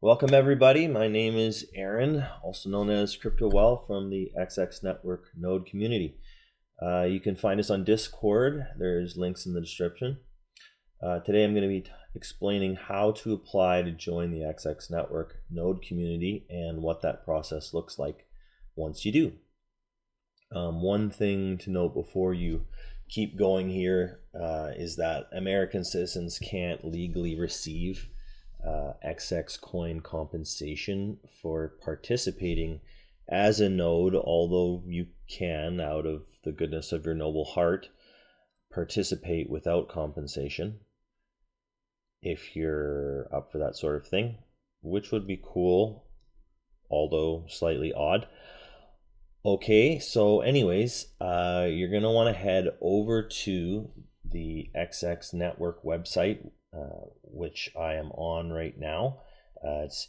Welcome everybody. My name is Aaron, also known as CryptoWell from the xx.network node community. You can find us on Discord. There's links in the description. Today I'm going to be explaining how to apply to join the xx.network node community and what that process looks like once you do. One thing to note before you keep going here is that American citizens can't legally receive XX coin compensation for participating as a node, although you can, out of the goodness of your noble heart, participate without compensation if you're up for that sort of thing, which would be cool, although slightly odd. Okay, so anyways, you're going to want to head over to the XX network website, which I am on right now. It's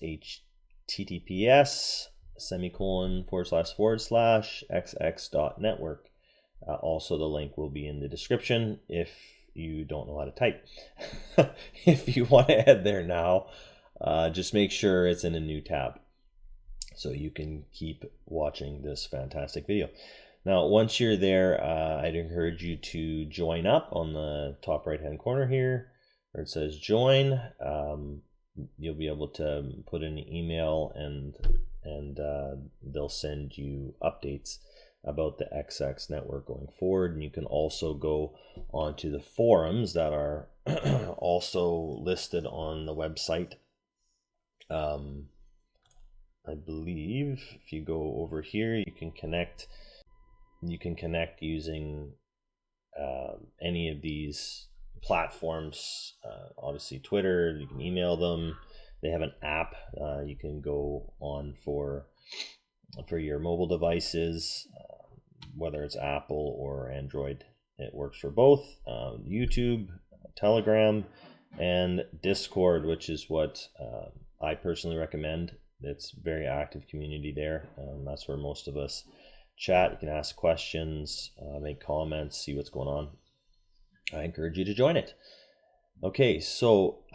https://xx.network. Also, the link will be in the description if you don't know how to type. If you want to head there now, just make sure it's in a new tab so you can keep watching this fantastic video. Now, once you're there, I'd encourage you to join up on the top right hand corner here where it says join. You'll be able to put in an email and they'll send you updates about the XX network going forward. And you can also go onto the forums that are also listed on the website. I believe if you go over here, you can connect using any of these platforms. Obviously Twitter, you can email them. They have an app you can go on for your mobile devices, whether it's Apple or Android. It works for both. YouTube, Telegram, and Discord, which is what I personally recommend. It's a very active community there. That's where most of us chat. You can ask questions, make comments, see what's going on. I encourage you to join it. Okay, so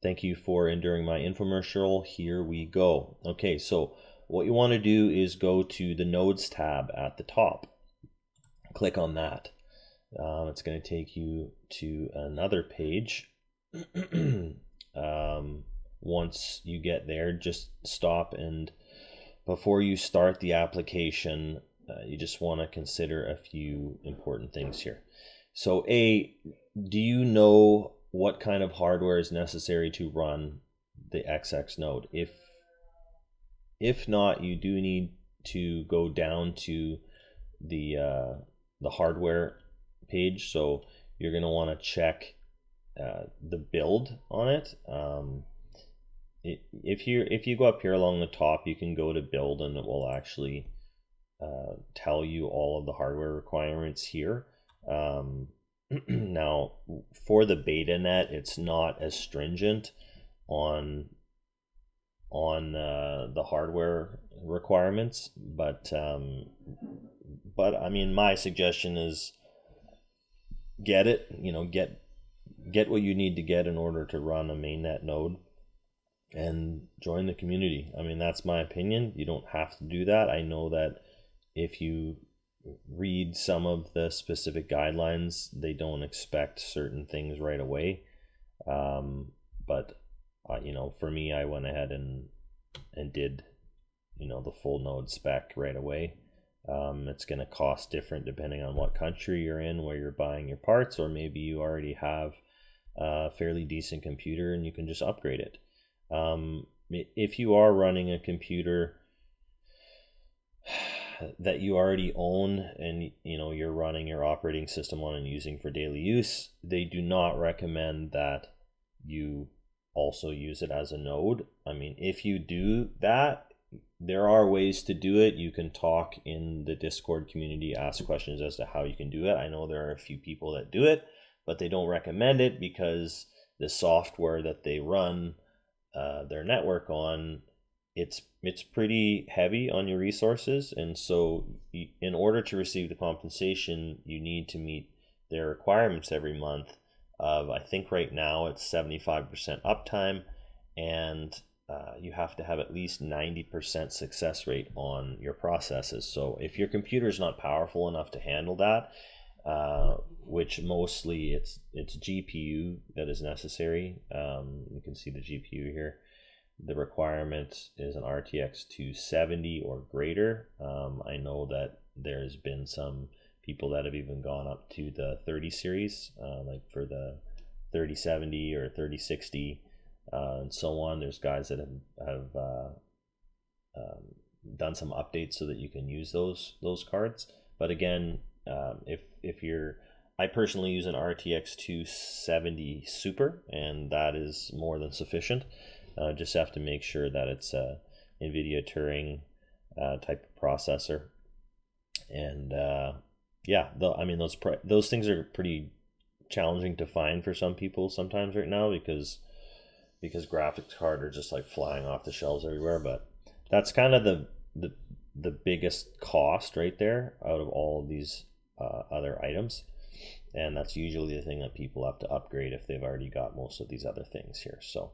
thank you for enduring my infomercial. Here we go. Okay, so what you want to do is go to the nodes tab at the top. Click on that. It's going to take you to another page. Once you get there, just stop, and before you start the application, you just want to consider a few important things here. So do you know what kind of hardware is necessary to run the XX node? If not, you do need to go down to the hardware page. So you're going to want to check the build on it. If you go up here along the top, you can go to build, and it will actually tell you all of the hardware requirements here. Now, for the beta net, it's not as stringent on the hardware requirements, but I mean, my suggestion is get it. Get what you need to get in order to run a mainnet node and join the community. I mean, that's my opinion. You don't have to do that. I know that if you read some of the specific guidelines, they don't expect certain things right away. But for me, I went ahead and did the full node spec right away. It's going to cost different depending on what country you're in, where you're buying your parts, or maybe you already have a fairly decent computer and you can just upgrade it. If you are running a computer that you already own and you're running your operating system on and using for daily use, they do not recommend that you also use it as a node. I mean, if you do that, there are ways to do it. You can talk in the Discord community, ask questions as to how you can do it. I know there are a few people that do it, but they don't recommend it because the software that they run their network on, it's pretty heavy on your resources, and so in order to receive the compensation, you need to meet their requirements every month of, I think right now it's 75% uptime and you have to have at least 90% success rate on your processes. So if your computer is not powerful enough to handle that, which mostly it's GPU that is necessary. You can see the GPU here. The requirement is an RTX 270 or greater. I know that there's been some people that have even gone up to the 30 series, like for the 3070 or 3060 and so on. There's guys that have done some updates so that you can use those cards. But again, if you're, I personally use an RTX 270 Super, and that is more than sufficient. Just have to make sure that it's a NVIDIA Turing type of processor, and yeah, I mean those things are pretty challenging to find for some people sometimes right now because graphics cards are just like flying off the shelves everywhere. But that's kind of the biggest cost right there out of all of these other items, and that's usually the thing that people have to upgrade if they've already got most of these other things here. So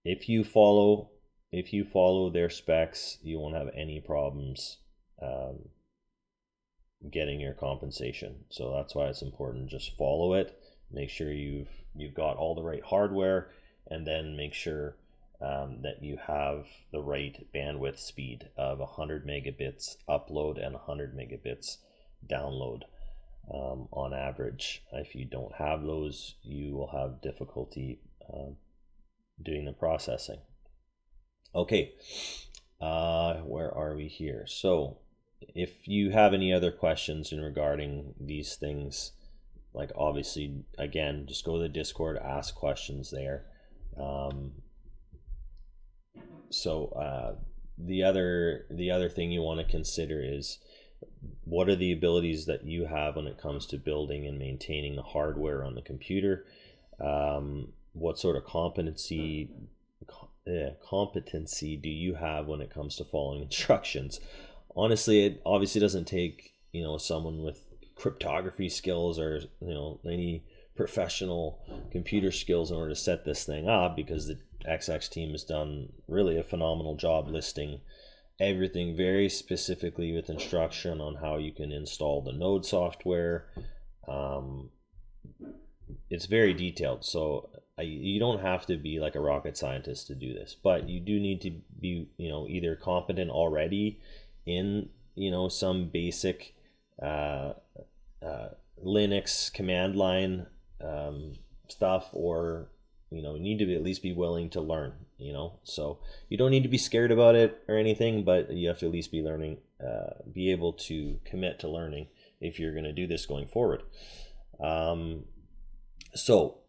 if you follow their specs, you won't have any problems getting your compensation. So that's why it's important, just follow it, make sure you've got all the right hardware, and then make sure that you have the right bandwidth speed of 100 megabits upload and 100 megabits download on average. If you don't have those, you will have difficulty doing the processing. Okay, where are we here? So if you have any other questions in regarding these things, like obviously again, just go to the Discord, ask questions there. The other thing you want to consider is, what are the abilities that you have when it comes to building and maintaining the hardware on the computer? What sort of competency do you have when it comes to following instructions? Honestly, it obviously doesn't take someone with cryptography skills or any professional computer skills in order to set this thing up, because the XX team has done really a phenomenal job listing everything very specifically with instruction on how you can install the Node software. It's very detailed, so you don't have to be like a rocket scientist to do this, but you do need to be either competent already in some basic Linux command line stuff, or you need to at least be willing to learn. So you don't need to be scared about it or anything, but you have to at least be learning, be able to commit to learning if you're going to do this going forward. So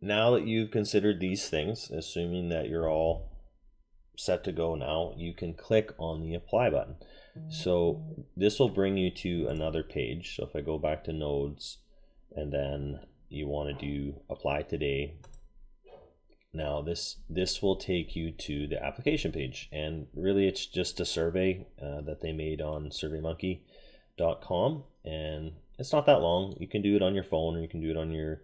now that you've considered these things, assuming that you're all set to go now, you can click on the apply button. So this will bring you to another page. So if I go back to nodes, and then you want to do apply today, now this will take you to the application page, and really it's just a survey that they made on surveymonkey.com, and it's not that long. You can do it on your phone, or you can do it on your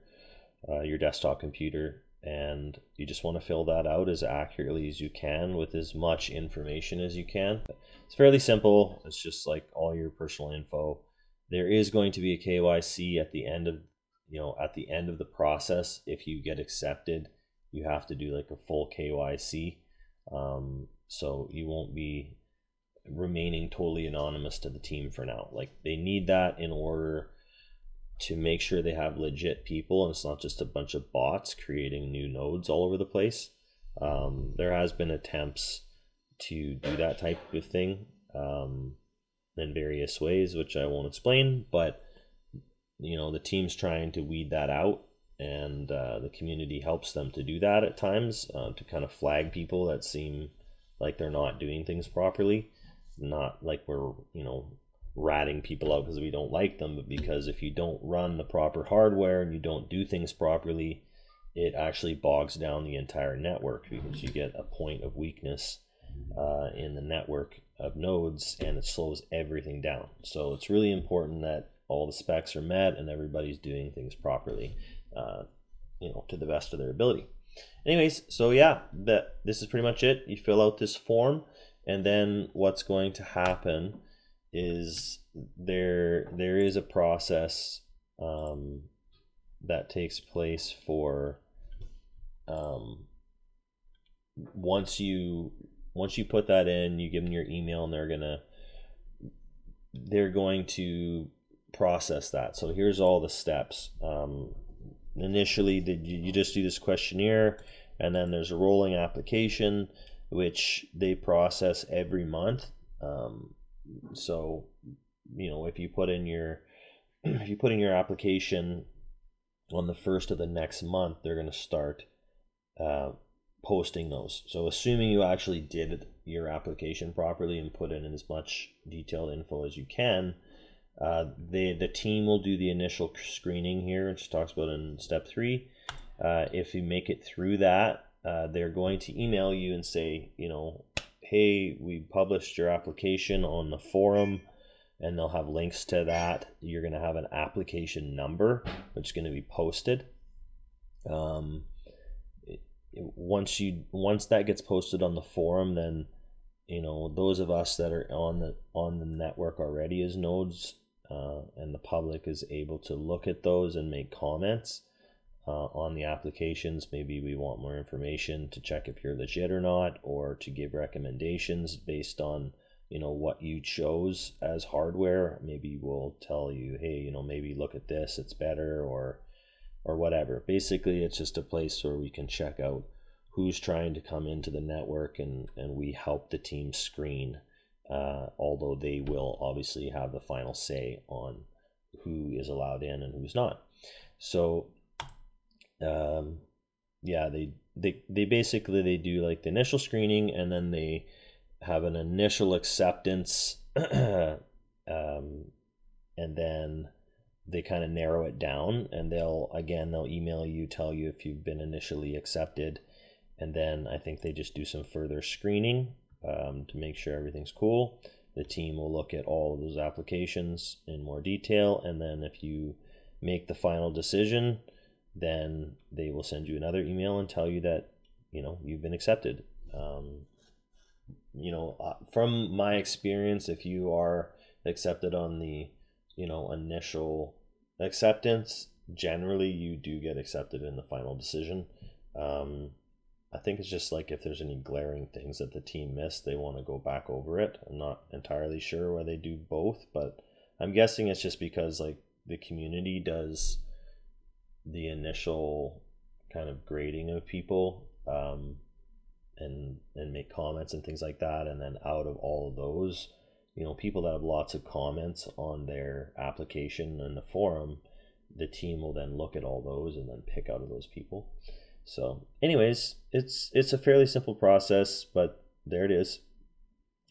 desktop computer, and you just want to fill that out as accurately as you can with as much information as you can. It's fairly simple. It's just like all your personal info. There is going to be a KYC at the end of the process. If you get accepted, you have to do like a full KYC, so you won't be remaining totally anonymous to the team for now. Like, they need that in order to make sure they have legit people, and it's not just a bunch of bots creating new nodes all over the place. There has been attempts to do that type of thing in various ways, which I won't explain, but the team's trying to weed that out, and the community helps them to do that at times, to kind of flag people that seem like they're not doing things properly. Not like we're ratting people out because we don't like them, but because if you don't run the proper hardware and you don't do things properly, it actually bogs down the entire network, because you get a point of weakness in the network of nodes, and it slows everything down. So it's really important that all the specs are met and everybody's doing things properly, to the best of their ability. Anyways, so yeah, this is pretty much it. You fill out this form, and then what's going to happen is there is a process that takes place for once you put that in, you give them your email, and they're going to process that. So here's all the steps. Initially, you just do this questionnaire, and then there's a rolling application which they process every month. So if you put in your application on the first of the next month, they're going to start posting those. So assuming you actually did your application properly and put in as much detailed info as you can, the team will do the initial screening here, which talks about in step 3. If you make it through that, they're going to email you and say, hey, we published your application on the forum, and they'll have links to that. You're going to have an application number, which is going to be posted. Once that gets posted on the forum, then those of us that are on the network already as nodes, and the public is able to look at those and make comments on the applications. Maybe we want more information to check if you're legit or not, or to give recommendations based on what you chose as hardware. Maybe we'll tell you, hey, maybe look at this, it's better, or whatever. Basically, it's just a place where we can check out who's trying to come into the network, and we help the team screen, although they will obviously have the final say on who is allowed in and who's not. So yeah, they basically, they do like the initial screening, and then they have an initial acceptance, and then they kind of narrow it down, and they'll email you, tell you if you've been initially accepted, and then I think they just do some further screening to make sure everything's cool. The team will look at all of those applications in more detail, and then if you make the final decision, then they will send you another email and tell you that you've been accepted. From my experience, if you are accepted on the initial acceptance, generally you do get accepted in the final decision. I think it's just like if there's any glaring things that the team missed, they want to go back over it. I'm not entirely sure why they do both, but I'm guessing it's just because like the community does the initial kind of grading of people, and make comments and things like that, and then out of all of those, people that have lots of comments on their application and the forum, the team will then look at all those and then pick out of those people. So anyways, it's a fairly simple process, but there it is.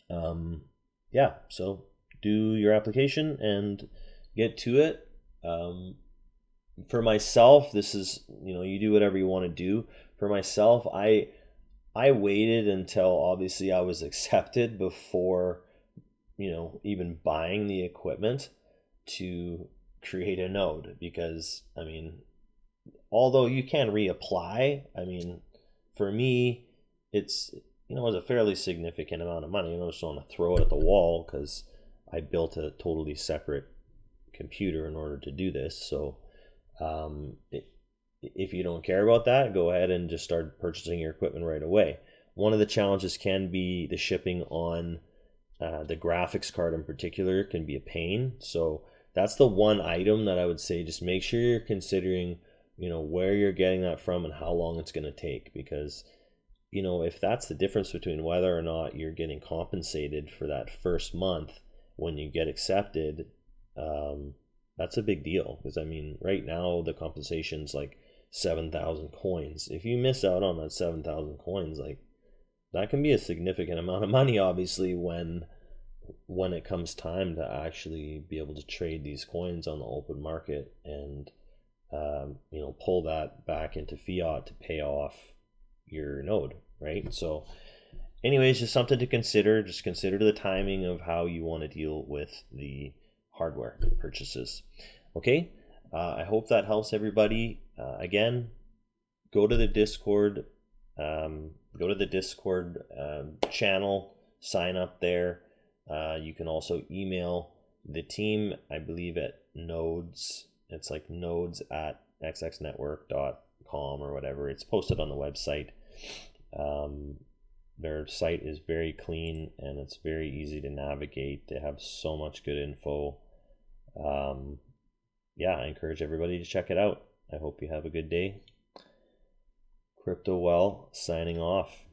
Yeah, so do your application and get to it. For myself, this is, you do whatever you want to do. For myself, I waited until obviously I was accepted before even buying the equipment to create a node, because although you can reapply, for me it's it was a fairly significant amount of money. I just want to throw it at the wall because I built a totally separate computer in order to do this. So if you don't care about that, go ahead and just start purchasing your equipment right away. One of the challenges can be the shipping on the graphics card in particular can be a pain. So that's the one item that I would say, just make sure you're considering where you're getting that from and how long it's going to take, because if that's the difference between whether or not you're getting compensated for that first month when you get accepted, that's a big deal. Because right now the compensation's like 7,000 coins. If you miss out on that 7,000 coins, like that can be a significant amount of money, obviously, when it comes time to actually be able to trade these coins on the open market and pull that back into fiat to pay off your node, right? So anyways, just something to consider. Just consider the timing of how you want to deal with the hardware purchases. Okay, I hope that helps everybody. Again, go to the Discord, channel, sign up there. You can also email the team, I believe at nodes. It's like nodes at xx.network.com or whatever. It's posted on the website. Their site is very clean and it's very easy to navigate. They have so much good info. Yeah, I encourage everybody to check it out. I hope you have a good day. Crypto Well signing off.